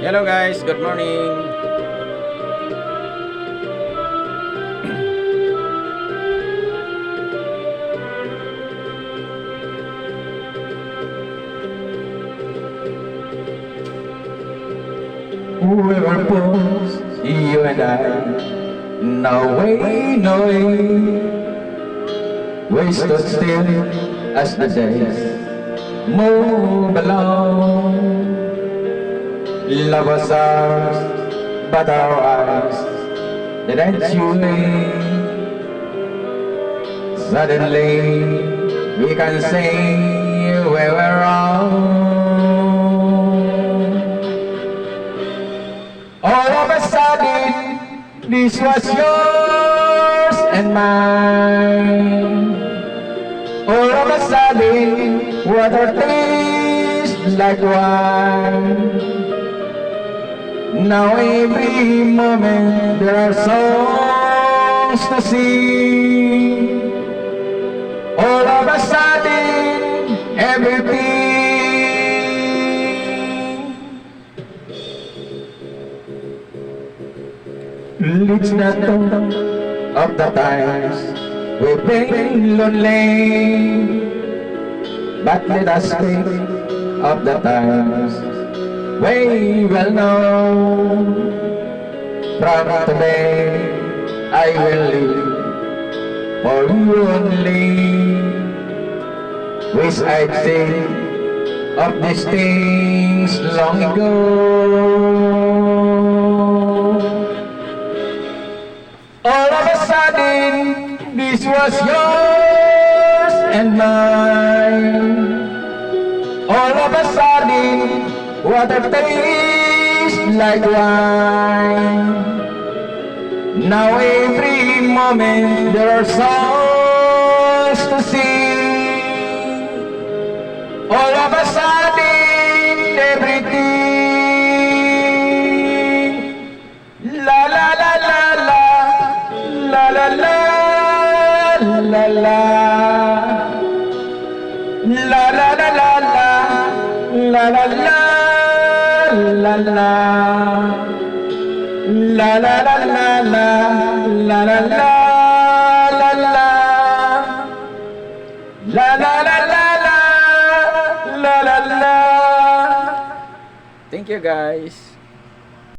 Hello guys, good morning. Whoever pulls you and I, no way, no way. We stood still as the days move along. Love was ours, but our eyes didn't you Suddenly we can say we were wrong. All of a sudden, this was yours and mine. All of a sudden, water tastes like wine. Now every moment there are songs to sing. All of a sudden, everything leads the tone of the times we've been lonely. But let us think of the times we well know. From today, I will live for you only. Wish I'd think of these things long ago. All of a sudden, this was yours and mine. All of a sudden, water tastes like wine. Now every moment there are songs to sing. All of a sudden, everything. La la la la la, la la la, la la. La la la la la, la la la, la la. La la la la la, la la la, la la. La la la la la, la la la. Thank you guys.